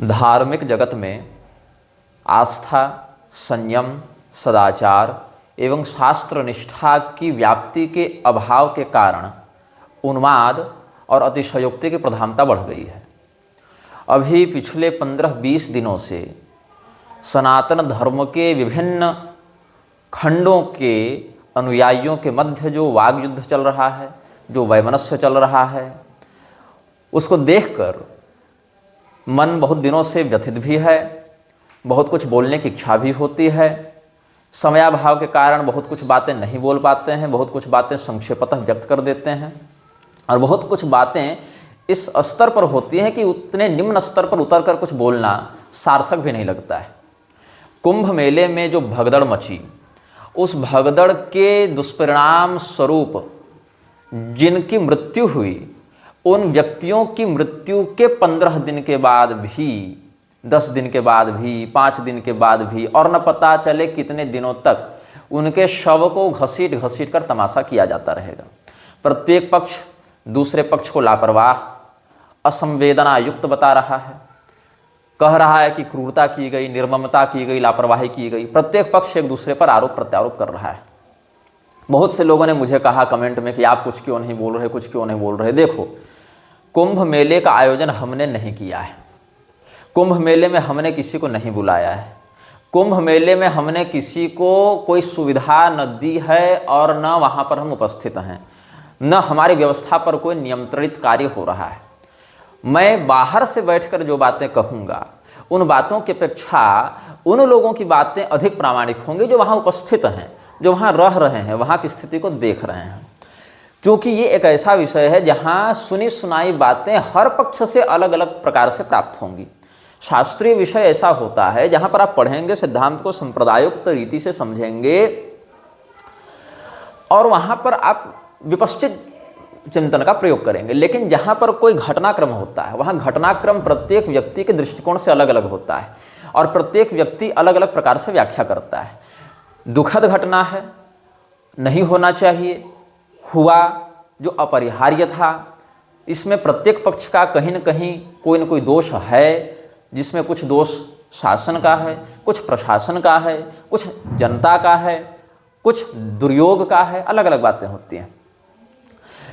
धार्मिक जगत में आस्था, संयम, सदाचार एवं शास्त्र निष्ठा की व्याप्ति के अभाव के कारण उन्माद और अतिशयोक्ति की प्रधानता बढ़ गई है। अभी पिछले 15-20 दिनों से सनातन धर्म के विभिन्न खंडों के अनुयायियों के मध्य जो वाग युद्ध चल रहा है, जो वैमनस्य चल रहा है, उसको देखकर मन बहुत दिनों से व्यथित भी है। बहुत कुछ बोलने की इच्छा भी होती है। समयाभाव के कारण बहुत कुछ बातें नहीं बोल पाते हैं, बहुत कुछ बातें संक्षेपतः व्यक्त कर देते हैं और बहुत कुछ बातें इस स्तर पर होती हैं कि उतने निम्न स्तर पर उतर कर कुछ बोलना सार्थक भी नहीं लगता है। कुंभ मेले में जो भगदड़ मची, उस भगदड़ के दुष्परिणाम स्वरूप जिनकी मृत्यु हुई, उन व्यक्तियों की मृत्यु के 15 दिन के बाद भी, 10 दिन के बाद भी, 5 दिन के बाद भी और न पता चले कितने दिनों तक उनके शव को घसीट घसीट कर तमाशा किया जाता रहेगा। प्रत्येक पक्ष दूसरे पक्ष को लापरवाह, असंवेदना युक्त बता रहा है, कह रहा है कि क्रूरता की गई, निर्ममता की गई, लापरवाही की गई। प्रत्येक पक्ष एक दूसरे पर आरोप प्रत्यारोप कर रहा है। बहुत से लोगों ने मुझे कहा कमेंट में कि आप कुछ क्यों नहीं बोल रहे, कुछ क्यों नहीं बोल रहे। देखो, कुंभ मेले का आयोजन हमने नहीं किया है। कुंभ मेले में हमने किसी को नहीं बुलाया है। कुंभ मेले में हमने किसी को कोई सुविधा न दी है और न वहाँ पर हम उपस्थित हैं, न हमारी व्यवस्था पर कोई नियंत्रित कार्य हो रहा है। मैं बाहर से बैठकर जो बातें कहूँगा, उन बातों की अपेक्षा उन लोगों की बातें अधिक प्रामाणिक होंगी जो वहाँ उपस्थित हैं, जो वहाँ रह रहे हैं, वहाँ की स्थिति को देख रहे हैं। क्योंकि ये एक ऐसा विषय है जहाँ सुनी सुनाई बातें हर पक्ष से अलग अलग प्रकार से प्राप्त होंगी। शास्त्रीय विषय ऐसा होता है जहाँ पर आप पढ़ेंगे, सिद्धांत को संप्रदायोक्त रीति से समझेंगे और वहाँ पर आप विपश्चित चिंतन का प्रयोग करेंगे। लेकिन जहाँ पर कोई घटनाक्रम होता है, वहाँ घटनाक्रम प्रत्येक व्यक्ति के दृष्टिकोण से अलग अलग होता है और प्रत्येक व्यक्ति अलग अलग प्रकार से व्याख्या करता है। दुखद घटना है, नहीं होना चाहिए, हुआ जो अपरिहार्य था, इसमें प्रत्येक पक्ष का कहीं न कहीं कोई न कोई दोष है, जिसमें कुछ दोष शासन का है, कुछ प्रशासन का है, कुछ जनता का है, कुछ दुर्योग का है, अलग अलग बातें होती हैं।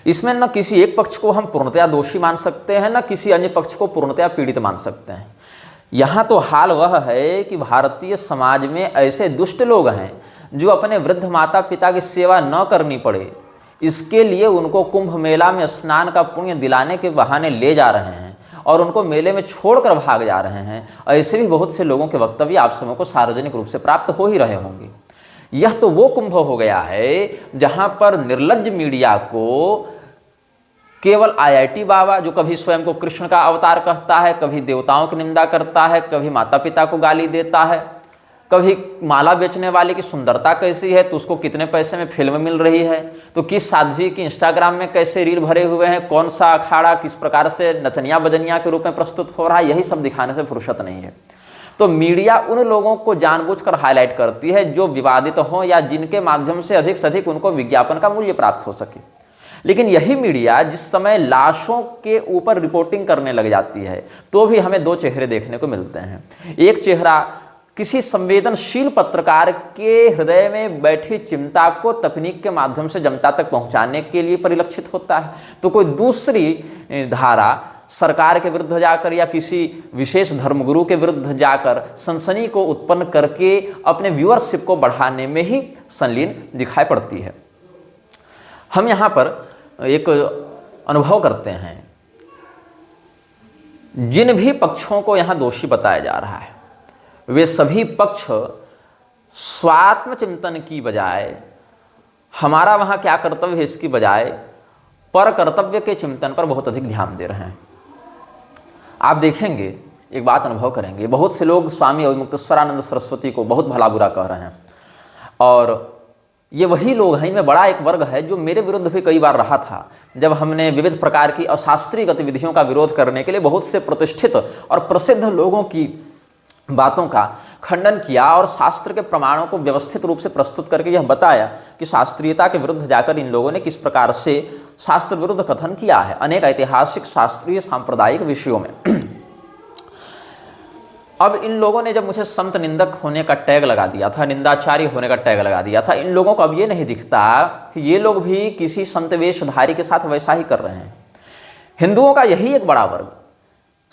इसमें न किसी एक पक्ष को हम पूर्णतया दोषी मान सकते हैं, न किसी अन्य पक्ष को पूर्णतया पीड़ित मान सकते हैं। यहाँ तो हाल वह है कि भारतीय समाज में ऐसे दुष्ट लोग हैं जो अपने वृद्ध माता पिता की सेवा न करनी पड़े, इसके लिए उनको कुंभ मेला में स्नान का पुण्य दिलाने के बहाने ले जा रहे हैं और उनको मेले में छोड़कर भाग जा रहे हैं। ऐसे भी बहुत से लोगों के वक्तव्य आप सबों को सार्वजनिक रूप से प्राप्त हो ही रहे होंगे। यह तो वो कुंभ हो गया है जहां पर निर्लज्ज मीडिया को केवल IIT बाबा, जो कभी स्वयं को कृष्ण का अवतार कहता है, कभी देवताओं की निंदा करता है, कभी माता पिता को गाली देता है, कभी माला बेचने वाले की सुंदरता कैसी है तो उसको कितने पैसे में फिल्म मिल रही है, तो किस साध्वी की इंस्टाग्राम में कैसे रील भरे हुए हैं, कौन सा अखाड़ा किस प्रकार से नचनिया बजनिया के रूप में प्रस्तुत हो रहा है, यही सब दिखाने से फुर्सत नहीं है। तो मीडिया उन लोगों को जानबूझकर हाईलाइट करती है जो विवादित हों या जिनके माध्यम से अधिक अधिक उनको विज्ञापन का मूल्य प्राप्त हो सके। लेकिन यही मीडिया जिस समय लाशों के ऊपर रिपोर्टिंग करने लग जाती है तो भी हमें दो चेहरे देखने को मिलते हैं। एक चेहरा किसी संवेदनशील पत्रकार के हृदय में बैठी चिंता को तकनीक के माध्यम से जनता तक पहुंचाने के लिए परिलक्षित होता है, तो कोई दूसरी धारा सरकार के विरुद्ध जाकर या किसी विशेष धर्मगुरु के विरुद्ध जाकर सनसनी को उत्पन्न करके अपने व्यूअरशिप को बढ़ाने में ही संलीन दिखाई पड़ती है। हम यहाँ पर एक अनुभव करते हैं, जिन भी पक्षों को यहाँ दोषी बताया जा रहा है वे सभी पक्ष स्वात्म चिंतन की बजाय हमारा वहाँ क्या कर्तव्य है इसकी बजाय पर कर्तव्य के चिंतन पर बहुत अधिक ध्यान दे रहे हैं। आप देखेंगे, एक बात अनुभव करेंगे, बहुत से लोग स्वामी अविमुक्तेश्वरानंद सरस्वती को बहुत भला बुरा कह रहे हैं और ये वही लोग हैं, इनमें बड़ा एक वर्ग है जो मेरे विरुद्ध भी कई बार रहा था जब हमने विविध प्रकार की अशास्त्रीय गतिविधियों का विरोध करने के लिए बहुत से प्रतिष्ठित और प्रसिद्ध लोगों की बातों का खंडन किया और शास्त्र के प्रमाणों को व्यवस्थित रूप से प्रस्तुत करके यह बताया कि शास्त्रीयता के विरुद्ध जाकर इन लोगों ने किस प्रकार से शास्त्र विरुद्ध कथन किया है अनेक ऐतिहासिक, शास्त्रीय, सांप्रदायिक विषयों में। अब इन लोगों ने जब मुझे संत निंदक होने का टैग लगा दिया था, निंदाचारी होने का टैग लगा दिया था, इन लोगों को अब ये नहीं दिखता कि ये लोग भी किसी संत वेशधारी के साथ वैसा ही कर रहे हैं। हिंदुओं का यही एक बड़ा वर्ग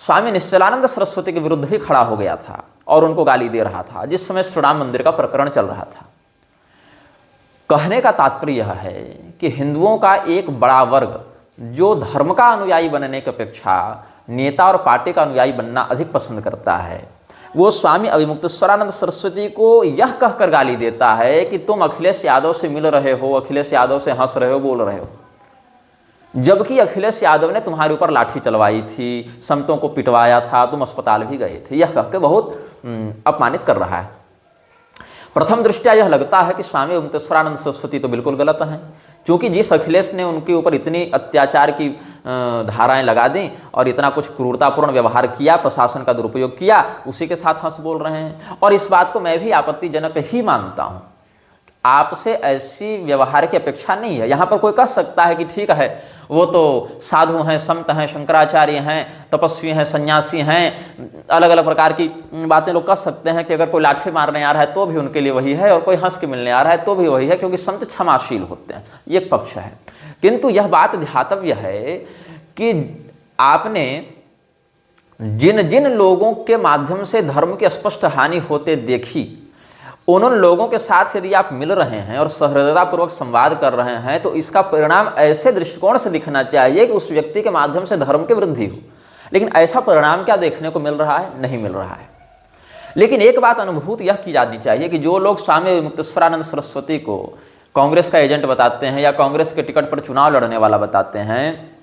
स्वामी निश्चलानंद सरस्वती के विरुद्ध भी खड़ा हो गया था और उनको गाली दे रहा था जिस समय श्री राम मंदिर का प्रकरण चल रहा था। कहने का तात्पर्य यह है कि हिंदुओं का एक बड़ा वर्ग जो धर्म का अनुयायी बनने की अपेक्षा नेता और पार्टी का अनुयायी बनना अधिक पसंद करता है, वो स्वामी अभिमुक्तेश्वरानंद सरस्वती को यह कहकर गाली देता है कि तुम अखिलेश यादव से मिल रहे हो, अखिलेश यादव से हंस रहे हो, बोल रहे हो, जबकि अखिलेश यादव ने तुम्हारे ऊपर लाठी चलवाई थी, संतों को पिटवाया था, तुम अस्पताल भी गए थे। यह कहकर बहुत अपमानित कर रहा है। प्रथम दृष्टया यह लगता है कि स्वामी अभिमुक्तेश्वरानंद सरस्वती तो बिल्कुल गलत हैं, क्योंकि जिस अखिलेश ने उनके ऊपर इतनी अत्याचार की धाराएं लगा दी और इतना कुछ क्रूरतापूर्ण व्यवहार किया, प्रशासन का दुरुपयोग किया, उसी के साथ हंस बोल रहे हैं। और इस बात को मैं भी आपत्तिजनक ही मानता हूं। आपसे ऐसी व्यवहार की अपेक्षा नहीं है। यहाँ पर कोई कह सकता है कि ठीक है, वो तो साधु हैं, संत हैं, शंकराचार्य हैं, तपस्वी हैं, सन्यासी हैं, अलग अलग प्रकार की बातें लोग कह सकते हैं कि अगर कोई लाठी मारने आ रहा है तो भी उनके लिए वही है और कोई हंस के मिलने आ रहा है तो भी वही है, क्योंकि संत क्षमाशील होते हैं। ये एक पक्ष है। किंतु यह बात ध्यातव्य है कि आपने जिन जिन लोगों के माध्यम से धर्म की स्पष्ट हानि होते देखी, उन लोगों के साथ यदि आप मिल रहे हैं और सहृदयतापूर्वक संवाद कर रहे हैं तो इसका परिणाम ऐसे दृष्टिकोण से दिखना चाहिए कि उस व्यक्ति के माध्यम से धर्म की वृद्धि हो। लेकिन ऐसा परिणाम क्या देखने को मिल रहा है? नहीं मिल रहा है। लेकिन एक बात अनुभूत यह की जानी चाहिए कि जो लोग स्वामी अभिमुक्तेश्वरानंद सरस्वती को कांग्रेस का एजेंट बताते हैं या कांग्रेस के टिकट पर चुनाव लड़ने वाला बताते हैं,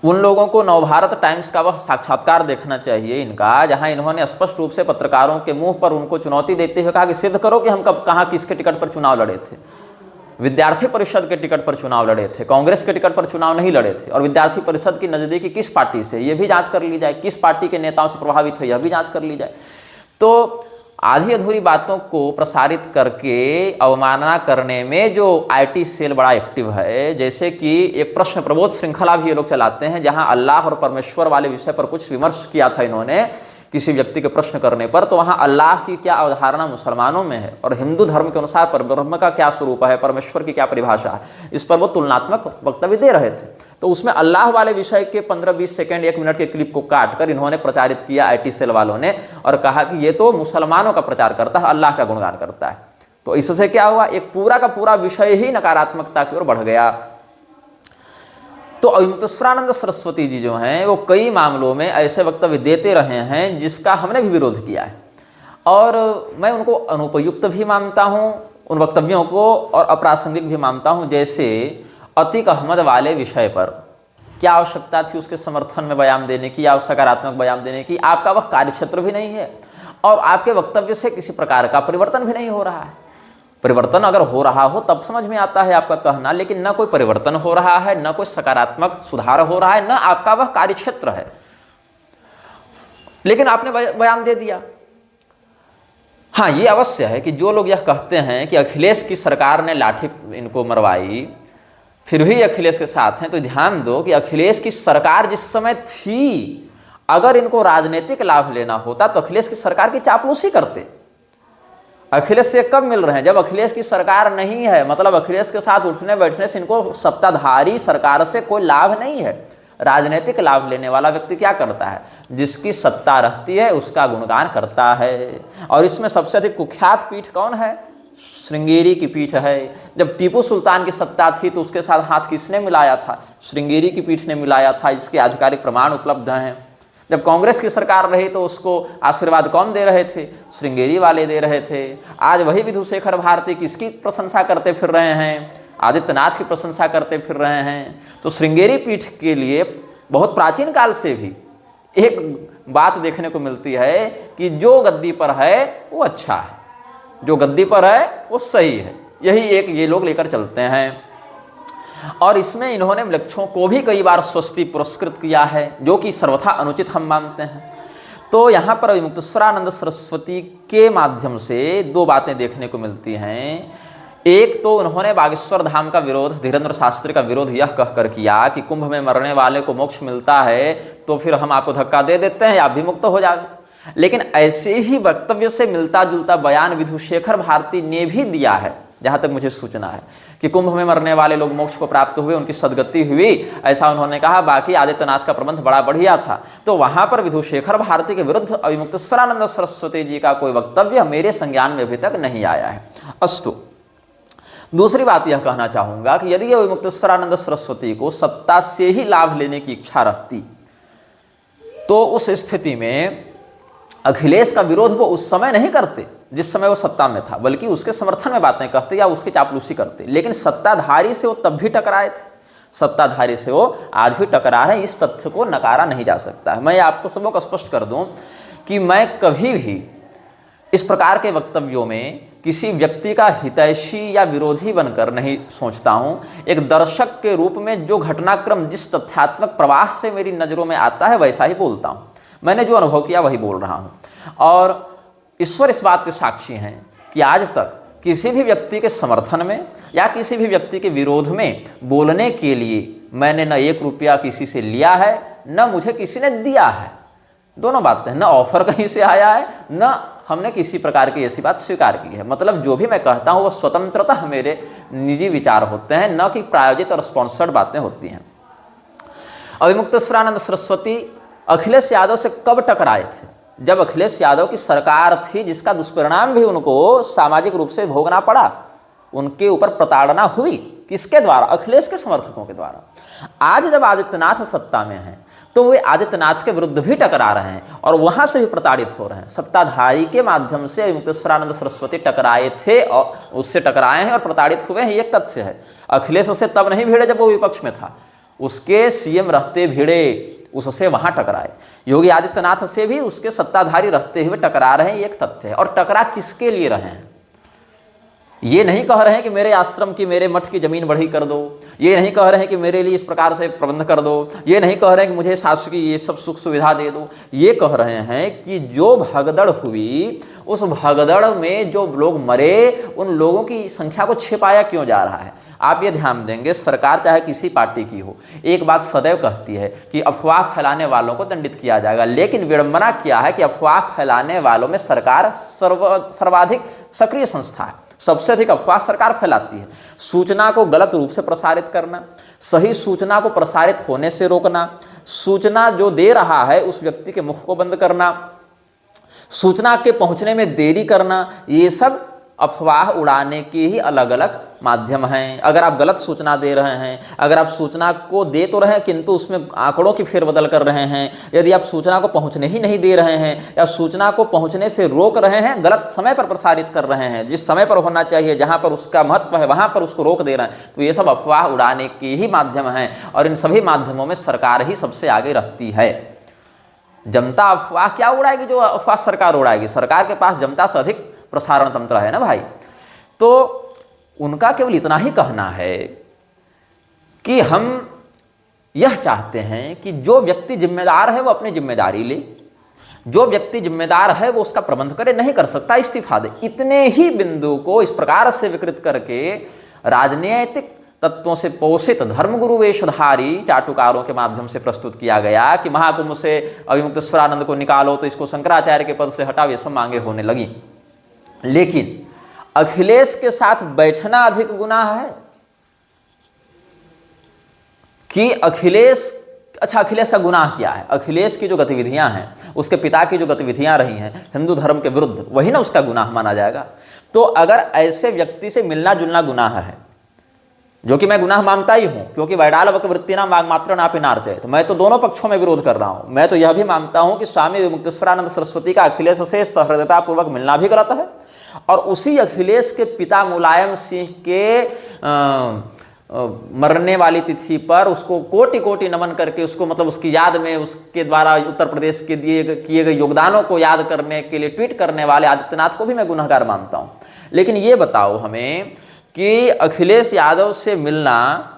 उन लोगों को नवभारत टाइम्स का वह साक्षात्कार देखना चाहिए इनका, जहां इन्होंने स्पष्ट रूप से पत्रकारों के मुंह पर उनको चुनौती देते हुए कहा कि सिद्ध करो कि हम कब कहाँ किसके टिकट पर चुनाव लड़े थे। विद्यार्थी परिषद के टिकट पर चुनाव लड़े थे, कांग्रेस के टिकट पर चुनाव नहीं लड़े थे। और विद्यार्थी परिषद की नजदीकी किस पार्टी से, यह भी जांच कर ली जाए, किस पार्टी के नेताओं से प्रभावित है, यह भी जांच कर ली जाए। तो आधी अधूरी बातों को प्रसारित करके अवमानना करने में जो आईटी सेल बड़ा एक्टिव है, जैसे कि एक प्रश्न प्रबोध श्रृंखला भी ये लोग चलाते हैं, जहां अल्लाह और परमेश्वर वाले विषय पर कुछ विमर्श किया था इन्होंने किसी व्यक्ति के प्रश्न करने पर, तो वहां अल्लाह की क्या अवधारणा मुसलमानों में है और हिंदू धर्म के अनुसार परब्रह्म का क्या स्वरूप है, परमेश्वर की क्या परिभाषा है, इस पर वो तुलनात्मक वक्तव्य दे रहे थे। तो उसमें अल्लाह वाले विषय के 15-20 सेकंड 1 मिनट के क्लिप को काट कर इन्होंने प्रचारित किया आईटी सेल वालों ने और कहा कि ये तो मुसलमानों का प्रचार करता है, अल्लाह का गुणगान करता है। तो इससे क्या हुआ, एक पूरा का पूरा विषय ही नकारात्मकता की ओर बढ़ गया। तो अभिमुक्तेश्वरानंद सरस्वती जी जो हैं वो कई मामलों में ऐसे वक्तव्य देते रहे हैं जिसका हमने भी विरोध किया है और मैं उनको अनुपयुक्त भी मानता हूं उन वक्तव्यों को और अप्रासंगिक भी मानता हूं। जैसे अतीक अहमद वाले विषय पर क्या आवश्यकता थी उसके समर्थन में बयान देने की या सकारात्मक बयान देने की? आपका वह कार्यक्षेत्र भी नहीं है और आपके वक्तव्य से किसी प्रकार का परिवर्तन भी नहीं हो रहा है। परिवर्तन अगर हो रहा हो तब समझ में आता है आपका कहना, लेकिन न कोई परिवर्तन हो रहा है, न कोई सकारात्मक सुधार हो रहा है, न आपका वह कार्यक्षेत्र है, लेकिन आपने बयान दे दिया। हाँ, ये अवश्य है कि जो लोग यह कहते हैं कि अखिलेश की सरकार ने लाठी इनको मरवाई फिर भी अखिलेश के साथ हैं, तो ध्यान दो कि अखिलेश की सरकार जिस समय थी, अगर इनको राजनीतिक लाभ लेना होता तो अखिलेश की सरकार की चापलूसी करते। अखिलेश से कब मिल रहे हैं? जब अखिलेश की सरकार नहीं है, मतलब अखिलेश के साथ उठने बैठने से इनको सत्ताधारी सरकार से कोई लाभ नहीं है। राजनीतिक लाभ लेने वाला व्यक्ति क्या करता है? जिसकी सत्ता रहती है उसका गुणगान करता है। और इसमें सबसे अधिक कुख्यात पीठ कौन है? श्रृंगेरी की पीठ है। जब टीपू सुल्तान की सत्ता थी तो उसके साथ हाथ किसने मिलाया था? श्रृंगेरी की पीठ ने मिलाया था। इसके आधिकारिक प्रमाण उपलब्ध हैं। जब कांग्रेस की सरकार रही तो उसको आशीर्वाद कौन दे रहे थे? श्रृंगेरी वाले दे रहे थे। आज वही विधुशेखर भारती किसकी प्रशंसा करते फिर रहे हैं? आदित्यनाथ की प्रशंसा करते फिर रहे हैं। तो श्रृंगेरी पीठ के लिए बहुत प्राचीन काल से भी एक बात देखने को मिलती है कि जो गद्दी पर है वो अच्छा है, जो गद्दी पर है वो सही है। यही एक ये लोग लेकर चलते हैं और इसमें इन्होंने लक्ष्यों को भी कई बार स्वस्ति पुरस्कृत किया है, जो कि सर्वथा अनुचित हम मानते हैं। तो यहाँ पर अभिमुक्तेश्वरानंद सरस्वती के माध्यम से दो बातें देखने को मिलती हैं। एक तो उन्होंने बागेश्वर धाम का विरोध, धीरेन्द्र शास्त्री का विरोध यह कहकर किया कि कुंभ में मरने वाले को मोक्ष मिलता है तो फिर हम आपको धक्का दे देते हैं, आप भी मुक्त हो जाए। लेकिन ऐसे ही वक्तव्य से मिलता जुलता बयान विधुशेखर भारती ने भी दिया है, जहां तक मुझे सूचना है, कि कुंभ में मरने वाले लोग मोक्ष को प्राप्त हुए, उनकी सदगति हुई, ऐसा उन्होंने कहा। बाकी आदित्यनाथ का प्रबंध बड़ा बढ़िया था। तो वहां पर विधुशेखर भारती के विरुद्ध अविमुक्तेश्वरानंद सरस्वती जी का कोई वक्तव्य मेरे संज्ञान में अभी तक नहीं आया है। अस्तु, दूसरी बात यह कहना चाहूंगा कि यदि अविमुक्तेश्वरानंद सरस्वती को सत्ता से ही लाभ लेने की इच्छा रहती, तो उस स्थिति में अखिलेश का विरोध वो उस समय नहीं करते जिस समय वो सत्ता में था, बल्कि उसके समर्थन में बातें कहते या उसकी चापलूसी करते। लेकिन सत्ताधारी से वो तब भी टकराए थे, सत्ताधारी से वो आज भी टकरा रहे हैं। इस तथ्य को नकारा नहीं जा सकता है। मैं आपको सबको स्पष्ट कर दूं कि मैं कभी भी इस प्रकार के वक्तव्यों में किसी व्यक्ति का हितैषी या विरोधी बनकर नहीं सोचता हूं। एक दर्शक के रूप में जो घटनाक्रम जिस तथ्यात्मक प्रवाह से मेरी नज़रों में आता है वैसा ही बोलता हूं। मैंने जो अनुभव किया वही बोल रहा हूं। और ईश्वर इस बात के साक्षी हैं कि आज तक किसी भी व्यक्ति के समर्थन में या किसी भी व्यक्ति के विरोध में बोलने के लिए मैंने न 1 रुपया किसी से लिया है, न मुझे किसी ने दिया है। दोनों बातें, न ऑफर कहीं से आया है, न हमने किसी प्रकार की ऐसी बात स्वीकार की है। मतलब जो भी मैं कहता हूँ वो स्वतंत्रतः मेरे निजी विचार होते हैं, न कि प्रायोजित और स्पॉन्सर्ड बातें होती हैं। अविमुक्तेश्वरानंद सरस्वती अखिलेश यादव से कब टकराए थे? जब अखिलेश यादव की सरकार थी, जिसका दुष्परिणाम भी उनको सामाजिक रूप से भोगना पड़ा। उनके ऊपर प्रताड़ना हुई, किसके द्वारा? अखिलेश के समर्थकों के द्वारा। आज जब आदित्यनाथ सत्ता में हैं तो वे आदित्यनाथ के विरुद्ध भी टकरा रहे हैं और वहां से भी प्रताड़ित हो रहे हैं। सत्ताधारी के माध्यम से अविमुक्तेश्वरानंद सरस्वती टकराए थे और उससे टकराए हैं और प्रताड़ित हुए हैं, ये एक तथ्य है। अखिलेश उससे तब नहीं भिड़े जब वो विपक्ष में था, उसके सीएम रहते भिड़े, उससे वहां टकराए। योगी आदित्यनाथ से भी उसके सत्ताधारी रहते हुए टकरा रहे हैं, ये एक तथ्य है। और टकरा किसके लिए रहे हैं? ये नहीं कह रहे हैं कि मेरे आश्रम की, मेरे मठ की जमीन बढ़ी कर दो, ये नहीं कह रहे हैं कि मेरे लिए इस प्रकार से प्रबंध कर दो, ये नहीं कह रहे हैं कि मुझे शासकीय ये सब सुख सुविधा दे दो। ये कह रहे हैं कि जो भगदड़ हुई, उस भगदड़ में जो लोग मरे, उन लोगों की संख्या को छिपाया क्यों जा रहा है? आप ये ध्यान देंगे, सरकार चाहे किसी पार्टी की हो, एक बात सदैव कहती है कि अफवाह फैलाने वालों को दंडित किया जाएगा। लेकिन विडंबना क्या है कि अफवाह फैलाने वालों में सरकार सर्वाधिक सक्रिय संस्था है। सबसे अधिक अफवाह सरकार फैलाती है। सूचना को गलत रूप से प्रसारित करना, सही सूचना को प्रसारित होने से रोकना, सूचना जो दे रहा है उस व्यक्ति के मुख को बंद करना, सूचना के पहुंचने में देरी करना, ये सब अफवाह उड़ाने के ही अलग अलग माध्यम हैं। अगर आप गलत सूचना दे रहे हैं, अगर आप सूचना को दे तो रहे हैं किंतु उसमें आंकड़ों की फेरबदल कर रहे हैं, यदि आप सूचना को पहुंचने ही नहीं दे रहे हैं या सूचना को पहुंचने से रोक रहे हैं, गलत समय पर प्रसारित कर रहे हैं, जिस समय पर होना चाहिए, जहां पर उसका महत्व है वहां पर उसको रोक दे रहे हैं, तो ये सब अफवाह उड़ाने के ही माध्यम हैं। और इन सभी माध्यमों में सरकार ही सबसे आगे रहती है। जनता अफवाह क्या उड़ाएगी जो अफवाह सरकार उड़ाएगी? सरकार के पास जनता से अधिक प्रसारण तंत्र है ना भाई। तो उनका केवल इतना ही कहना है कि हम यह चाहते हैं कि जो व्यक्ति जिम्मेदार है वो अपनी जिम्मेदारी ले, जो व्यक्ति जिम्मेदार है वो उसका प्रबंध करे, नहीं कर सकता इस्तीफा दे। इतने ही बिंदु को इस प्रकार से विकृत करके राजनीतिक तत्वों से पोषित धर्मगुरु वेशधारी चाटुकारों के माध्यम से प्रस्तुत किया गया कि महाकुंभ से अविमुक्तेश्वरानंद को निकालो तो इसको शंकराचार्य के पद से हटाओ, ये सब मांगे होने लगी। लेकिन अखिलेश के साथ बैठना अधिक गुनाह है कि अखिलेश, अच्छा अखिलेश का गुनाह क्या है? अखिलेश की जो गतिविधियां हैं, उसके पिता की जो गतिविधियां रही हैं हिंदू धर्म के विरुद्ध, वही ना उसका गुनाह माना जाएगा। तो अगर ऐसे व्यक्ति से मिलना जुलना गुनाह है, जो कि मैं गुनाह मानता ही हूं, क्योंकि वैडाल वक वृत्तिनाम वाग्मात्र नापि नार्चय, तो मैं तो दोनों पक्षों में विरोध कर रहा हूं। मैं तो यह भी मानता हूं कि स्वामी विमुक्तेश्वरानंद सरस्वती का अखिलेश से सहृदयतापूर्वक मिलना भी गलत है, और उसी अखिलेश के पिता मुलायम सिंह के मरने वाली तिथि पर उसको कोटि कोटि नमन करके, उसको मतलब उसकी याद में उसके द्वारा उत्तर प्रदेश के किए गए योगदानों को याद करने के लिए ट्वीट करने वाले आदित्यनाथ को भी मैं गुनहगार मानता हूं। लेकिन ये बताओ हमें कि अखिलेश यादव से मिलना,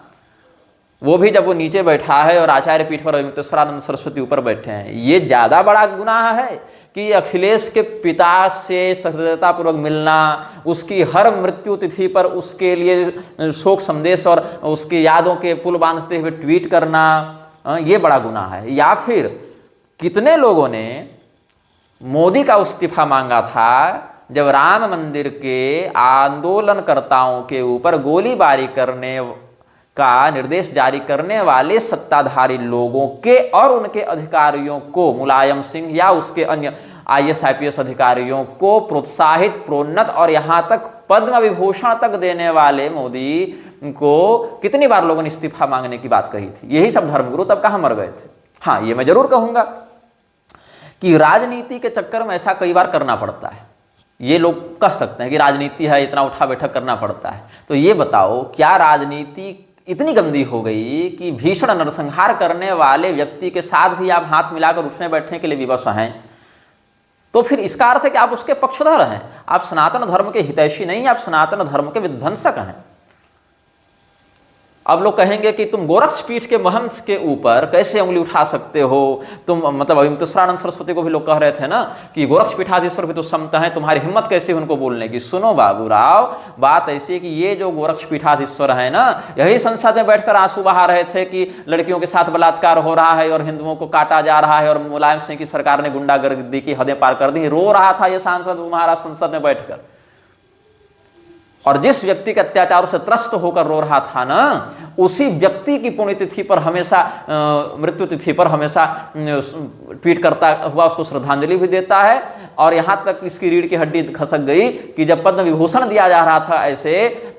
वो भी जब वो नीचे बैठा है और आचार्य पीठ पर अविमुक्तेश्वरानंद सरस्वती ऊपर बैठे हैं, ये ज़्यादा बड़ा गुनाह है कि अखिलेश के पिता से सहृदयतापूर्वक मिलना, उसकी हर मृत्यु तिथि पर उसके लिए शोक संदेश और उसकी यादों के पुल बांधते हुए ट्वीट करना, ये बड़ा गुनाह है? या फिर कितने लोगों ने मोदी का इस्तीफा मांगा था जब राम मंदिर के आंदोलनकर्ताओं के ऊपर गोलीबारी करने का निर्देश जारी करने वाले सत्ताधारी लोगों के और उनके अधिकारियों को, मुलायम सिंह या उसके अन्य IAS IPS अधिकारियों को प्रोत्साहित, प्रोन्नत और यहां तक पद्म विभूषण तक देने वाले मोदी को कितनी बार लोगों ने इस्तीफा मांगने की बात कही थी। यही सब धर्मगुरु तब कहां मर गए थे। हाँ, ये मैं जरूर कहूंगा कि राजनीति के चक्कर में ऐसा कई बार करना पड़ता है। ये लोग कह सकते हैं कि राजनीति है, इतना उठा बैठक करना पड़ता है। तो ये बताओ, क्या राजनीति इतनी गंदी हो गई कि भीषण नरसंहार करने वाले व्यक्ति के साथ भी आप हाथ मिलाकर उठने बैठने के लिए विवश हैं? तो फिर इसका अर्थ है कि आप उसके पक्षधर हैं, आप सनातन धर्म के हितैषी नहीं, आप सनातन धर्म के विध्वंसक हैं। अब लोग कहेंगे कि तुम गोरक्ष पीठ के महंत के ऊपर कैसे उंगली उठा सकते हो, तुम मतलब अविमतस्वरानंद सरस्वती को भी लोग कह रहे थे ना कि गोरक्ष पीठाधीश्वर भी तो समत हैं, तुम्हारी हिम्मत कैसे उनको बोलने की। सुनो बाबूराव, बात ऐसी है कि ये जो गोरक्ष पीठाधीश्वर है ना, यही संसद में बैठकर आंसू बहा रहे थे कि लड़कियों के साथ बलात्कार हो रहा है और हिंदुओं को काटा जा रहा है और मुलायम सिंह की सरकार ने गुंडागर्दी की हदें पार कर दी। रो रहा था ये सांसद तुम्हारा संसद में बैठकर, और जिस व्यक्ति के अत्याचारों से त्रस्त होकर रो रहा था ना, उसी व्यक्ति की पुण्यतिथि पर हमेशा, मृत्यु तिथि पर हमेशा ट्वीट करता हुआ उसको श्रद्धांजलि भी देता है। और यहाँ तक इसकी रीढ़ की हड्डी खसक गई कि जब पद्म विभूषण दिया जा रहा था ऐसे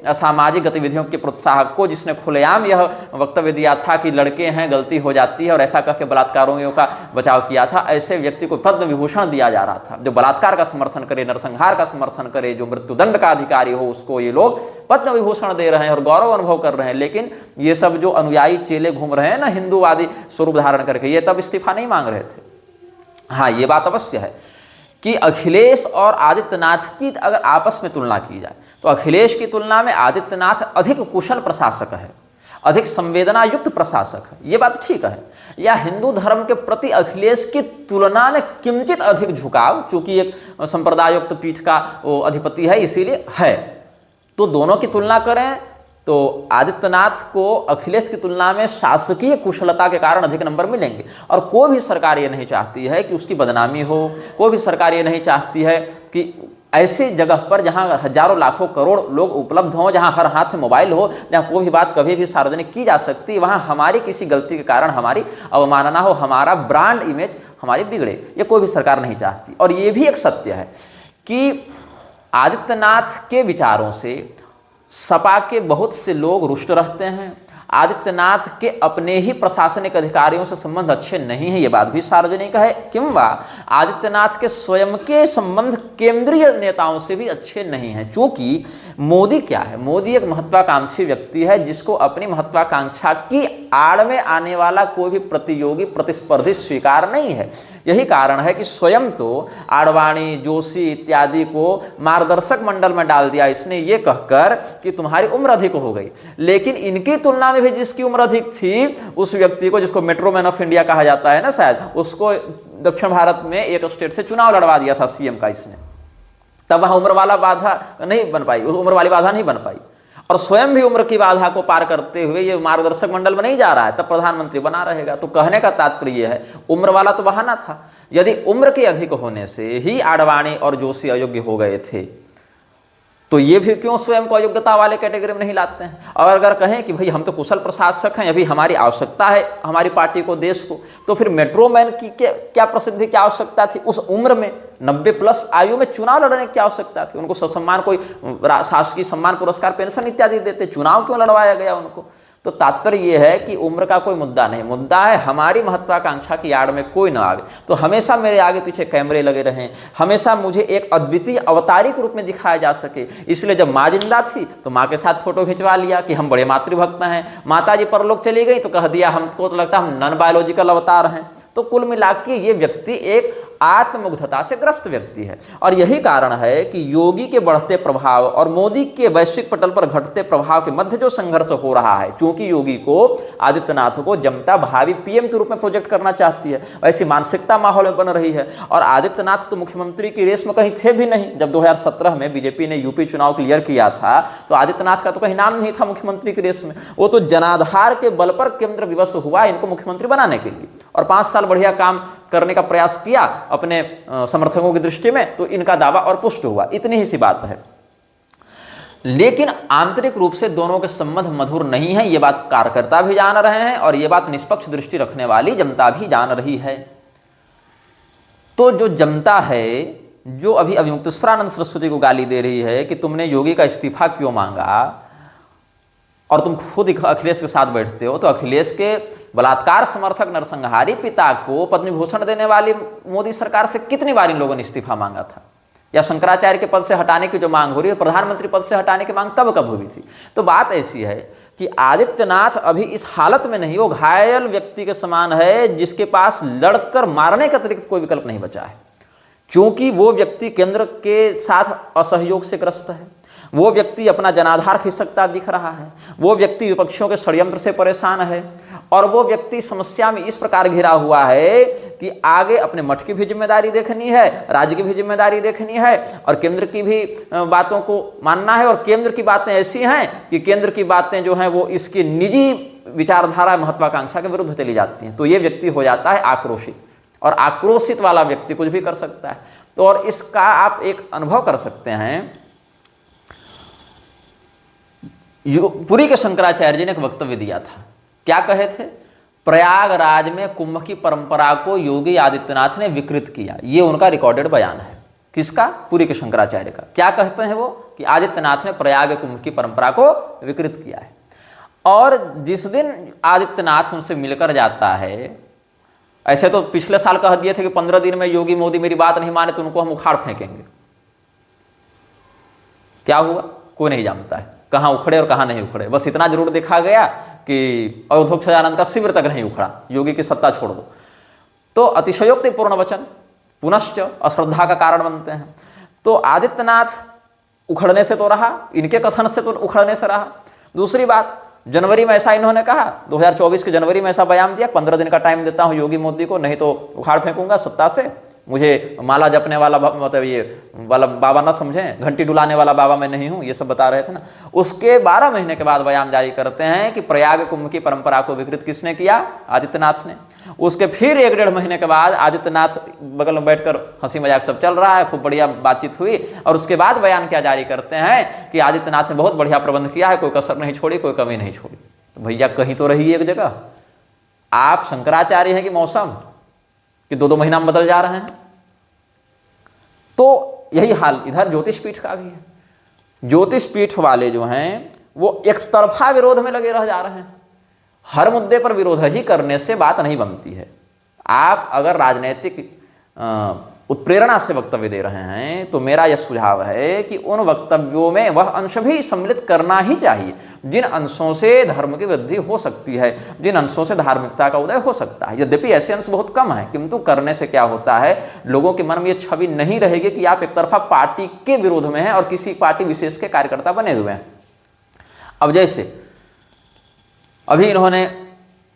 असामाजिक गतिविधियों के प्रोत्साहक को, जिसने खुलेआम यह वक्तव्य दिया था कि लड़के हैं, गलती हो जाती है, और ऐसा कह के बलात्कारियों का बचाव किया था, ऐसे व्यक्ति को पद्म विभूषण दिया जा रहा था। जो बलात्कार का समर्थन करे, नरसंहार का समर्थन करे, जो मृत्युदंड का अधिकारी हो, उसको ये लोग पद्म विभूषण दे रहे हैं और गौरव अनुभव कर रहे हैं। लेकिन ये सब जो अनुयायी चेले घूम रहे हैं ना हिंदूवादी स्वरूप धारण करके, ये तब इस्तीफा नहीं मांग रहे थे। हाँ, ये बात अवश्य है कि अखिलेश और आदित्यनाथ की अगर आपस में तुलना की जाए तो अखिलेश की तुलना में आदित्यनाथ अधिक कुशल प्रशासक है, अधिक संवेदना युक्त प्रशासक है, ये बात ठीक है। या हिंदू धर्म के प्रति अखिलेश की तुलना में किंचित अधिक झुकाव, चूंकि एक संप्रदायोक्त पीठ का वो अधिपति है इसीलिए है। तो दोनों की तुलना करें तो आदित्यनाथ को अखिलेश की तुलना में शासकीय कुशलता के कारण अधिक नंबर मिलेंगे। और कोई भी सरकार ये नहीं चाहती है कि उसकी बदनामी हो, कोई भी सरकार ये नहीं चाहती है कि ऐसी जगह पर जहां हजारों लाखों करोड़ लोग उपलब्ध हों, जहां हर हाथ में मोबाइल हो, जहां कोई भी बात कभी भी सार्वजनिक की जा सकती है, वहां हमारी किसी गलती के कारण हमारी अवमानना हो, हमारा ब्रांड इमेज हमारी बिगड़े, ये कोई भी सरकार नहीं चाहती। और ये भी एक सत्य है कि आदित्यनाथ के विचारों से सपा के बहुत से लोग रुष्ट रहते हैं। आदित्यनाथ के अपने ही प्रशासनिक अधिकारियों से संबंध अच्छे नहीं है, ये बात भी सार्वजनिक है। किंवा आदित्यनाथ के स्वयं के संबंध केंद्रीय नेताओं से भी अच्छे नहीं हैं। क्योंकि मोदी क्या है, मोदी एक महत्वाकांक्षी व्यक्ति है जिसको अपनी महत्वाकांक्षा की आड़ में आने वाला कोई भी प्रतियोगी, प्रतिस्पर्धी स्वीकार नहीं है। यही कारण है कि स्वयं तो आडवाणी, जोशी इत्यादि को मार्गदर्शक मंडल में डाल दिया इसने ये कहकर कि तुम्हारी उम्र अधिक हो गई। लेकिन इनकी तुलना में भी जिसकी उम्र अधिक थी, उस व्यक्ति को, जिसको मेट्रो मैन ऑफ इंडिया कहा जाता है ना शायद, उसको दक्षिण भारत में एक स्टेट से चुनाव लड़वा दिया था सीएम का इसने। तब वहां उम्र वाला बाधा नहीं बन पाई, उस उम्र वाली बाधा नहीं बन पाई। और स्वयं भी उम्र की बाधा को पार करते हुए ये मार्गदर्शक मंडल में नहीं जा रहा है, तब प्रधानमंत्री बना रहेगा। तो कहने का तात्पर्य है, उम्र वाला तो बहाना था। यदि उम्र के अधिक होने से ही आडवाणी और जोशी अयोग्य हो गए थे, तो ये भी क्यों स्वयं को अयोग्यता वाले कैटेगरी में नहीं लाते हैं? और अगर कहें कि भाई हम तो कुशल प्रशासक हैं, अभी हमारी आवश्यकता है हमारी पार्टी को, देश को, तो फिर मेट्रो मैन की क्या प्रसिद्धि, क्या आवश्यकता थी? उस उम्र में 90+ आयु में चुनाव लड़ने की आवश्यकता थी? उनको ससम्मान कोई शासकीय सम्मान, पुरस्कार, पेंशन इत्यादि देते, चुनाव क्यों लड़वाया गया उनको? तो तात्पर्य यह है कि उम्र का कोई मुद्दा नहीं, मुद्दा है हमारी महत्वाकांक्षा की आड़ में कोई न आवे। तो हमेशा मेरे आगे पीछे कैमरे लगे रहें, हमेशा मुझे एक अद्वितीय अवतारी के रूप में दिखाया जा सके। इसलिए जब माँ जिंदा थी तो माँ के साथ फोटो खिंचवा लिया कि हम बड़े मातृभक्त हैं। माता जी परलोक चली गई तो कह दिया हमको तो लगता है हम नॉन बायोलॉजिकल अवतार हैं। तो कुल मिला के ये व्यक्ति एक आत्ममुग्धता से ग्रस्त व्यक्ति है। और यही कारण है कि योगी के बढ़ते प्रभाव और मोदी के वैश्विक पटल पर घटते प्रभाव के मध्य जो संघर्ष हो रहा है, क्योंकि योगी को, आदित्यनाथ को जनता भावी पीएम के रूप में प्रोजेक्ट करना चाहती है, ऐसी मानसिकता माहौल में बन रही है। और आदित्यनाथ तो मुख्यमंत्री की रेस में कहीं थे भी नहीं। जब 2017 में बीजेपी ने यूपी चुनाव क्लियर किया था तो आदित्यनाथ का तो कहीं नाम नहीं था मुख्यमंत्री की रेस में। वो तो जनाधार के बल पर केंद्र विवश हुआ इनको मुख्यमंत्री बनाने के लिए, और 5 साल बढ़िया काम करने का प्रयास किया अपने समर्थकों की दृष्टि में, तो इनका दावा और पुष्ट हुआ। इतनी ही सी बात है। लेकिन आंतरिक रूप से दोनों के संबंध मधुर नहीं है, ये बात कार्यकर्ता भी जान रहे हैं और ये बात निष्पक्ष दृष्टि रखने वाली जनता भी जान रही है। तो जो जनता है, जो अभी अभिमुक्तेश्वरानंद सरस्वती को गाली दे रही है कि तुमने योगी का इस्तीफा क्यों मांगा और तुम खुद अखिलेश के साथ बैठते हो, तो अखिलेश के बलात्कार समर्थक नरसंहारी पिता को पद्म विभूषण देने वाली मोदी सरकार से कितनी बार इन लोगों ने इस्तीफा मांगा था? या शंकराचार्य के पद से हटाने की जो मांग हो रही है, प्रधानमंत्री पद से हटाने की मांग कब कब हुई थी? तो बात ऐसी है कि आदित्यनाथ अभी इस हालत में नहीं, वो घायल व्यक्ति के समान है जिसके पास लड़कर मारने के अतिरिक्त कोई विकल्प नहीं बचा है, क्योंकि वो व्यक्ति केंद्र के साथ असहयोग से ग्रस्त है, वो व्यक्ति अपना जनाधार खिसकता दिख रहा है, वो व्यक्ति विपक्षियों के षड्यंत्र से परेशान है और वो व्यक्ति समस्या में इस प्रकार घिरा हुआ है कि आगे अपने मठ की भी जिम्मेदारी देखनी है, राज्य की भी जिम्मेदारी देखनी है और केंद्र की भी बातों को मानना है। और केंद्र की बातें ऐसी हैं कि केंद्र की बातें जो हैं वो इसकी निजी विचारधारा महत्वाकांक्षा के विरुद्ध चली जाती हैं। तो ये व्यक्ति हो जाता है आक्रोशित, और आक्रोशित वाला व्यक्ति कुछ भी कर सकता है। तो और इसका आप एक अनुभव कर सकते हैं। पुरी के शंकराचार्य जी ने एक वक्तव्य दिया था, क्या कहे थे? प्रयागराज में कुंभ की परंपरा को योगी आदित्यनाथ ने विकृत किया। ये उनका रिकॉर्डेड बयान है। किसका? पुरी के शंकराचार्य का। क्या कहते हैं वो? कि आदित्यनाथ ने प्रयाग कुंभ की परंपरा को विकृत किया है। और जिस दिन आदित्यनाथ उनसे मिलकर जाता है, ऐसे तो पिछले साल कह दिए थे कि 15 दिन में योगी मोदी मेरी बात नहीं माने तो उनको हम उखाड़ फेंकेंगे। क्या हुआ? कोई नहीं जानता है, कहाँ उखड़े और कहाँ नहीं उखड़े। बस इतना जरूर देखा गया कि अवधूतचंदानंद का शिविर तक नहीं उखड़ा, योगी की सत्ता छोड़ दो। तो अतिशयोक्तिपूर्ण वचन पुनश्च अश्रद्धा का कारण बनते हैं। तो आदित्यनाथ उखड़ने से तो रहा, इनके कथन से तो उखड़ने से रहा। दूसरी बात, जनवरी में ऐसा इन्होंने कहा, 2024 के जनवरी में ऐसा बयान दिया, 15 दिन का टाइम देता हूं योगी मोदी को, नहीं तो उखाड़ फेंकूंगा सत्ता से। मुझे माला जपने वाला मतलब ये वाला बाबा ना समझें, घंटी डुलाने वाला बाबा मैं नहीं हूं, ये सब बता रहे थे ना। उसके 12 महीने के बाद बयान जारी करते हैं कि प्रयाग कुंभ की परंपरा को विकृत किसने किया? आदित्यनाथ ने। उसके फिर 1-1.5 महीने के बाद आदित्यनाथ बगल में बैठकर हंसी मजाक सब चल रहा है, खूब बढ़िया बातचीत हुई, और उसके बाद बयान क्या जारी करते हैं कि आदित्यनाथ ने बहुत बढ़िया प्रबंध किया है, कोई कसर नहीं छोड़ी, कोई कमी नहीं छोड़ी। तो भैया कहीं तो रही एक जगह। आप शंकराचार्य हैं कि मौसम कि 2-2 महीना में बदल जा रहे हैं। तो यही हाल इधर ज्योतिष पीठ का भी है। ज्योतिष पीठ वाले जो हैं वो एक तरफा विरोध में लगे रह जा रहे हैं। हर मुद्दे पर विरोध ही करने से बात नहीं बनती है। आप अगर राजनीतिक उत्प्रेरणा से वक्तव्य दे रहे हैं तो मेरा यह सुझाव है कि उन वक्तव्यों में वह अंश भी सम्मिलित करना ही चाहिए जिन अंशों से धर्म की वृद्धि हो सकती है, जिन अंशों से धार्मिकता का उदय हो सकता है। यद्यपि ऐसे अंश बहुत कम है, किंतु करने से क्या होता है, लोगों के मन में यह छवि नहीं रहेगी कि आप एक तरफा पार्टी के विरोध में हैं और किसी पार्टी विशेष के कार्यकर्ता बने हुए हैं। अब जैसे अभी इन्होंने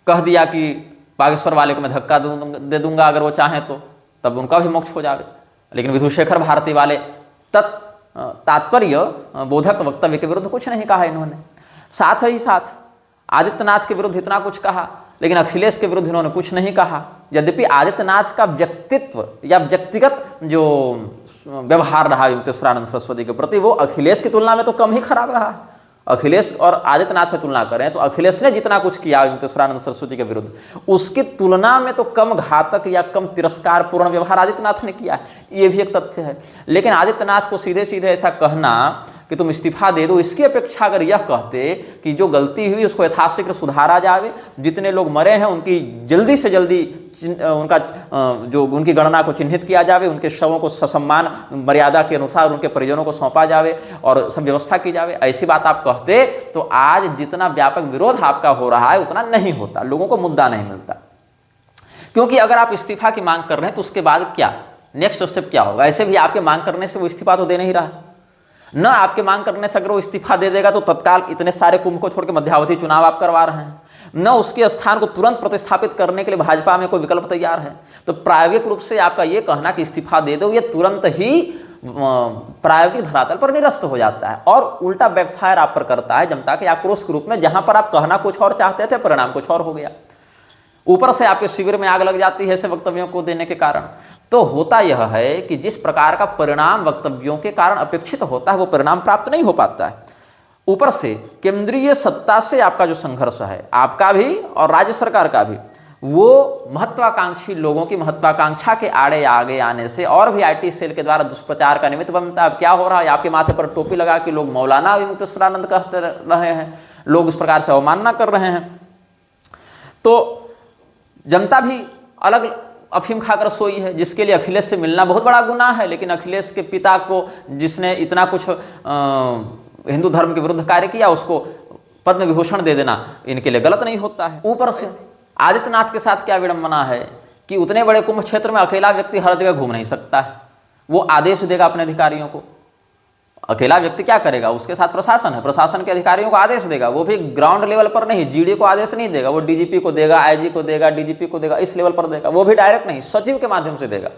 कह दिया कि बागेश्वर वाले को मैं धक्का दे दूंगा अगर वो चाहें तो, तब उनका भी मोक्ष हो जावे। लेकिन विधुशेखर भारती वाले तात्पर्य बोधक वक्तव्य के विरुद्ध कुछ नहीं कहा इन्होंने। साथ ही साथ आदित्यनाथ के विरुद्ध इतना कुछ कहा, लेकिन अखिलेश के विरुद्ध इन्होंने कुछ नहीं कहा। यद्यपि आदित्यनाथ का व्यक्तित्व या व्यक्तिगत जो व्यवहार रहा युक्तेश्वरानंद सरस्वती के प्रति, वो अखिलेश की तुलना में तो कम ही खराब रहा। अखिलेश और आदित्यनाथ में तुलना करें तो अखिलेश ने जितना कुछ किया युक्तेश्वरानंद सरस्वती के विरुद्ध, उसकी तुलना में तो कम घातक या कम तिरस्कारपूर्ण व्यवहार आदित्यनाथ ने किया है। ये भी एक तथ्य है। लेकिन आदित्यनाथ को सीधे सीधे ऐसा कहना कि तुम इस्तीफा दे दो, इसकी अपेक्षा अगर यह कहते कि जो गलती हुई उसको यथाशीघ्र सुधारा जावे, जितने लोग मरे हैं उनकी जल्दी से जल्दी उनका जो उनकी गणना को चिन्हित किया जावे, उनके शवों को ससम्मान मर्यादा के अनुसार उनके परिजनों को सौंपा जावे और सब व्यवस्था की जावे, ऐसी बात आप कहते तो आज जितना व्यापक विरोध आपका हो रहा है उतना नहीं होता, लोगों को मुद्दा नहीं मिलता। क्योंकि अगर आप इस्तीफा की मांग कर रहे हैं तो उसके बाद क्या नेक्स्ट स्टेप क्या होगा? ऐसे भी आपके मांग करने से वो इस्तीफा तो दे नहीं रहा, न आपके मांग करने से अगर वो इस्तीफा दे देगा तो तत्काल इतने सारे कुंभ को छोड़ के मध्यावधि चुनाव आप करवा रहे हैं, न उसके स्थान को तुरंत प्रतिस्थापित करने के लिए भाजपा में कोई विकल्प तैयार है। तो प्रायोगिक रूप से आपका ये कहना कि इस्तीफा दे दो, ये तुरंत ही प्रायोगिक धरातल पर निरस्त हो जाता है और उल्टा बैकफायर आप पर करता है जनता के आक्रोश के रूप में। जहां पर आप कहना कुछ और चाहते थे, परिणाम कुछ और हो गया। ऊपर से आपके शिविर में आग लग जाती है ऐसे वक्तव्यों को देने के कारण। तो होता यह है कि जिस प्रकार का परिणाम वक्तव्यों के कारण अपेक्षित होता है वो परिणाम प्राप्त नहीं हो पाता है। ऊपर से केंद्रीय सत्ता से आपका जो संघर्ष है, आपका भी और राज्य सरकार का भी, वो महत्वाकांक्षी लोगों की महत्वाकांक्षा के आड़े आगे आने से और भी आईटी सेल के द्वारा दुष्प्रचार का निमित्त बनता है। अब क्या हो रहा है, आपके माथे पर टोपी लगा के लोग मौलाना विमुक्तेश्वरानंद कहते रहे हैं, लोग इस प्रकार से अवमानना कर रहे हैं। तो जनता भी अलग अफीम खाकर सोई है, जिसके लिए अखिलेश से मिलना बहुत बड़ा गुनाह है, लेकिन अखिलेश के पिता को जिसने इतना कुछ हिंदू धर्म के विरुद्ध कार्य किया उसको पद्म विभूषण दे देना इनके लिए गलत नहीं होता है। ऊपर से आदित्यनाथ के साथ क्या विडंबना है कि उतने बड़े कुंभ क्षेत्र में अकेला व्यक्ति हर जगह घूम नहीं सकता है, वो आदेश देगा अपने अधिकारियों को। अकेला व्यक्ति क्या करेगा, उसके साथ प्रशासन है, प्रशासन के अधिकारियों को आदेश देगा, वो भी ग्राउंड लेवल पर नहीं, जीडी को आदेश नहीं देगा, वो डीजीपी को देगा, आईजी को देगा, डीजीपी को देगा, इस लेवल पर देगा, वो भी डायरेक्ट नहीं, सचिव के माध्यम से देगा।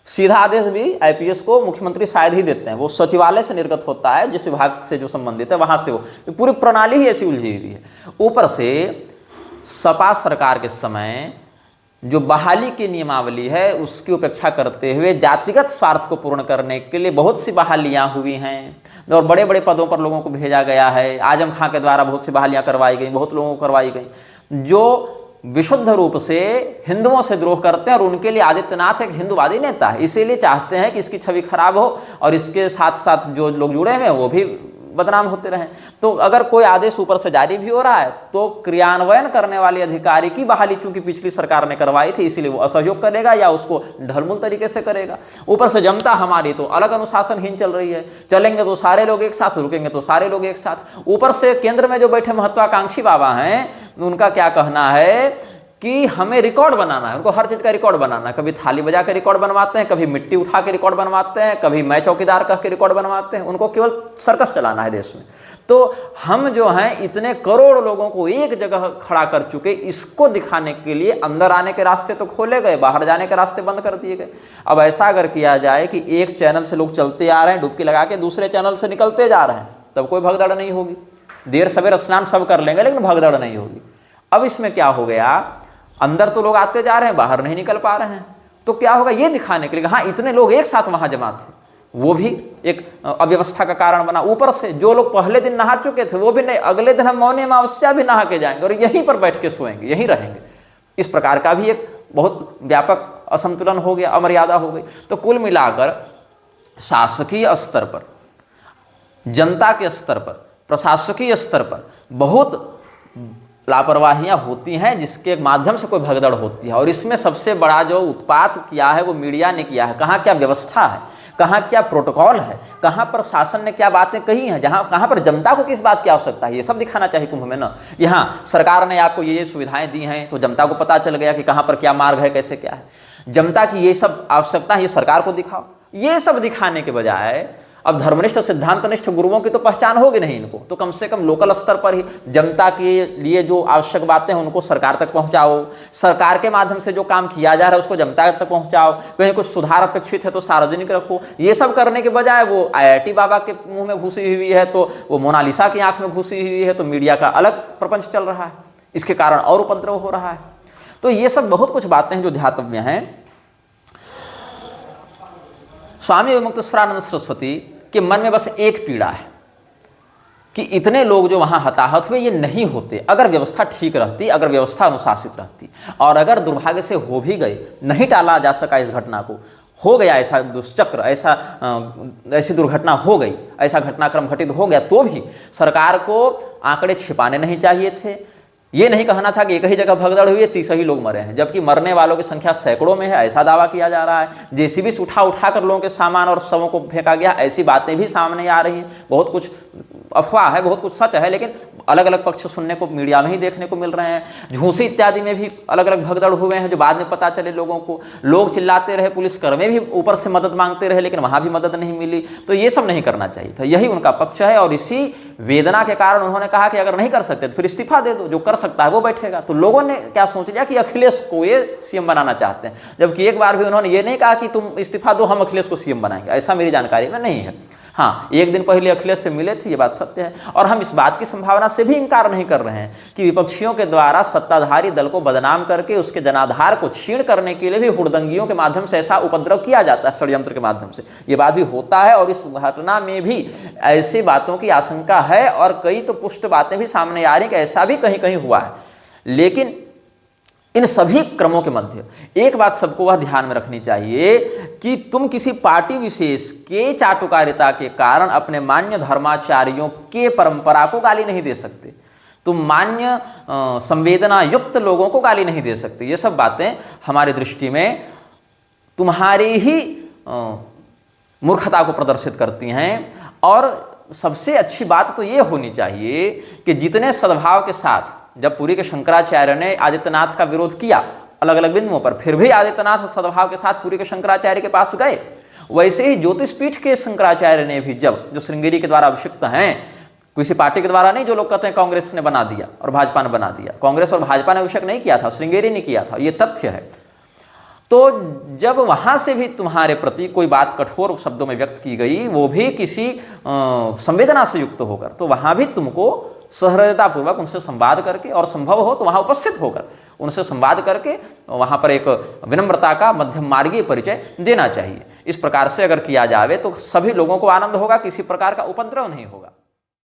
सीधा आदेश भी आईपीएस को मुख्यमंत्री शायद ही देते हैं, वो सचिवालय से निर्गत होता है, जिस विभाग से जो संबंधित है वहां से वो पूरी प्रणाली ही ऐसी उलझी हुई है। ऊपर से सपा सरकार के समय जो बहाली की नियमावली है उसकी उपेक्षा करते हुए जातिगत स्वार्थ को पूर्ण करने के लिए बहुत सी बहालियां हुई हैं और बड़े बड़े पदों पर लोगों को भेजा गया है। आजम खां के द्वारा बहुत सी बहालियां करवाई गई, बहुत लोगों को करवाई गई जो विशुद्ध रूप से हिंदुओं से द्रोह करते हैं, और उनके लिए आदित्यनाथ एक हिंदूवादी नेता है, इसीलिए चाहते हैं कि इसकी छवि खराब हो और इसके साथ साथ जो लोग जुड़े हुए हैं वो भी बदनाम होते रहें। तो अगर कोई आदेश ऊपर से जारी भी हो रहा है तो क्रियान्वयन करने वाले अधिकारी की बहाली चूंकि पिछली सरकार ने करवाई थी, इसीलिए वो असहयोग करेगा या उसको ढलमुल तरीके से करेगा। ऊपर से जनता हमारी तो अलग अनुशासनहीन चल रही है, चलेंगे तो सारे लोग एक साथ, रुकेंगे तो सारे लोग एक साथ। ऊपर से केंद्र में जो बैठे महत्वाकांक्षी बाबा हैं उनका क्या कहना है कि हमें रिकॉर्ड बनाना है, उनको हर चीज का रिकॉर्ड बनाना है। कभी थाली बजा के रिकॉर्ड बनवाते हैं, कभी मिट्टी उठा के रिकॉर्ड बनवाते हैं, कभी मैं चौकीदार कह के रिकॉर्ड बनवाते हैं, उनको केवल सर्कस चलाना है देश में। तो हम जो हैं इतने करोड़ लोगों को एक जगह खड़ा कर चुके, इसको दिखाने के लिए अंदर आने के रास्ते तो खोले गए, बाहर जाने के रास्ते बंद कर दिए गए। अब ऐसा अगर किया जाए कि एक चैनल से लोग चलते आ रहे हैं, डुबकी लगा के दूसरे चैनल से निकलते जा रहे हैं, तब कोई भगदड़ नहीं होगी। देर सवेर स्नान सब कर लेंगे लेकिन भगदड़ नहीं होगी। अब इसमें क्या हो गया, अंदर तो लोग आते जा रहे हैं, बाहर नहीं निकल पा रहे हैं, तो क्या होगा ये दिखाने के लिए हाँ इतने लोग एक साथ वहां जमा थे, वो भी एक अव्यवस्था का कारण बना। ऊपर से जो लोग पहले दिन नहा चुके थे वो भी नहीं, अगले दिन हम मौनी अमावस्या भी नहा के जाएंगे और यहीं पर बैठ के सोएंगे, यहीं रहेंगे। इस प्रकार का भी एक बहुत व्यापक असंतुलन हो गया, अमर्यादा हो गई। तो कुल मिलाकर शासकीय स्तर पर, जनता के स्तर पर, प्रशासकीय स्तर पर बहुत लापरवाहियां होती हैं जिसके माध्यम से कोई भगदड़ होती है। और इसमें सबसे बड़ा जो उत्पात किया है वो मीडिया ने किया है। कहाँ क्या व्यवस्था है, कहाँ क्या प्रोटोकॉल है, कहाँ पर शासन ने क्या बातें कही हैं, कहाँ पर जनता को किस बात की आवश्यकता है, ये सब दिखाना चाहिए कुंभ में ना। यहाँ सरकार ने आपको ये सुविधाएं दी हैं तो जनता को पता चल गया कि कहाँ पर क्या मार्ग है, कैसे क्या है। जनता की ये सब आवश्यकता है, ये सरकार को दिखाओ। ये सब दिखाने के बजाय अब धर्मनिष्ठ सिद्धांतनिष्ठ गुरुओं की तो पहचान होगी नहीं इनको, तो कम से कम लोकल स्तर पर ही जनता के लिए जो आवश्यक बातें हैं उनको सरकार तक पहुंचाओ, सरकार के माध्यम से जो काम किया जा रहा है उसको जनता तक पहुंचाओ, कहीं कुछ सुधार अपेक्षित है तो सार्वजनिक रखो। ये सब करने के बजाय वो आईआईटी बाबा के मुंह में घुसी हुई है तो वो मोनालिसा की आंख में घुसी हुई है, तो मीडिया का अलग प्रपंच चल रहा है, इसके कारण और उपद्रव हो रहा है। तो ये सब बहुत कुछ बातें हैं जो ध्यातव्य हैं। स्वामी विमुक्तेश्वरानंद सरस्वती के मन में बस एक पीड़ा है कि इतने लोग जो वहां हताहत हुए ये नहीं होते अगर व्यवस्था ठीक रहती, अगर व्यवस्था अनुशासित रहती, और अगर दुर्भाग्य से हो भी गए, नहीं टाला जा सका इस घटना को, हो गया ऐसा दुष्चक्र, ऐसी दुर्घटना हो गई, ऐसा घटनाक्रम घटित हो गया, तो भी सरकार को आंकड़े छिपाने नहीं चाहिए थे। ये नहीं कहना था कि एक ही जगह भगदड़ हुई है 30 ही लोग मरे हैं, जबकि मरने वालों की संख्या सैकड़ों में है, ऐसा दावा किया जा रहा है। जेसीबी से उठा कर लोगों के सामान और शवों को फेंका गया, ऐसी बातें भी सामने आ रही हैं। बहुत कुछ अफवाह है, बहुत कुछ सच है, लेकिन अलग अलग पक्ष सुनने को मीडिया में ही देखने को मिल रहे हैं। झूंसी इत्यादि में भी अलग अलग भगदड़ हुए हैं जो बाद में पता चले लोगों को। लोग चिल्लाते रहे, पुलिसकर्मी भी ऊपर से मदद मांगते रहे, लेकिन वहां भी मदद नहीं मिली। तो ये सब नहीं करना चाहिए था, यही उनका पक्ष है। और इसी वेदना के कारण उन्होंने कहा कि अगर नहीं कर सकते तो फिर इस्तीफा दे दो, जो कर सकता है वो बैठेगा। तो लोगों ने क्या सोच लिया कि अखिलेश को ये सीएम बनाना चाहते हैं, जबकि एक बार भी उन्होंने ये नहीं कहा कि तुम इस्तीफा दो, हम अखिलेश को सीएम बनाएंगे, ऐसा मेरी जानकारी में नहीं है। हाँ, एक दिन पहले अखिलेश से मिले थे, ये बात सत्य है। और हम इस बात की संभावना से भी इंकार नहीं कर रहे हैं कि विपक्षियों के द्वारा सत्ताधारी दल को बदनाम करके उसके जनाधार को छीण करने के लिए भी हुड़दंगियों के माध्यम से ऐसा उपद्रव किया जाता है, षड्यंत्र के माध्यम से। ये बात भी होता है और इस घटना में भी ऐसी बातों की आशंका है और कई तो पुष्ट बातें भी सामने आ रही कि ऐसा भी कहीं कहीं हुआ है। लेकिन इन सभी क्रमों के मध्य एक बात सबको वह ध्यान में रखनी चाहिए कि तुम किसी पार्टी विशेष के चाटुकारिता के कारण अपने मान्य धर्माचार्यों के परंपरा को गाली नहीं दे सकते, तुम मान्य संवेदना युक्त लोगों को गाली नहीं दे सकते। ये सब बातें हमारी दृष्टि में तुम्हारी ही मूर्खता को प्रदर्शित करती हैं। और सबसे अच्छी बात तो ये होनी चाहिए कि जितने सद्भाव के साथ जब पुरी के शंकराचार्य ने आदित्यनाथ का विरोध किया अलग अलग बिंदुओं पर, फिर भी आदित्यनाथ सद्भाव के साथ पुरी के शंकराचार्य के पास गए, वैसे ही ज्योतिषपीठ के शंकराचार्य ने भी, जब जो श्रृंगेरी के द्वारा अभिषिक्त हैं, किसी पार्टी के द्वारा नहीं, जो लोग कहते हैं कांग्रेस ने बना दिया और भाजपा ने बना दिया, कांग्रेस और भाजपा ने अभिषेक नहीं किया था, श्रृंगेरी ने किया था, ये तथ्य है। तो जब वहां से भी तुम्हारे प्रति कोई बात कठोर शब्दों में व्यक्त की गई, वो भी किसी संवेदना से युक्त होकर, तो वहां भी तुमको सहृदयतापूर्वक उनसे संवाद करके और संभव हो तो वहां उपस्थित होकर उनसे संवाद करके वहां पर एक विनम्रता का मध्यम मार्गीय परिचय देना चाहिए। इस प्रकार से अगर किया जाए तो सभी लोगों को आनंद होगा, किसी प्रकार का उपद्रव नहीं होगा।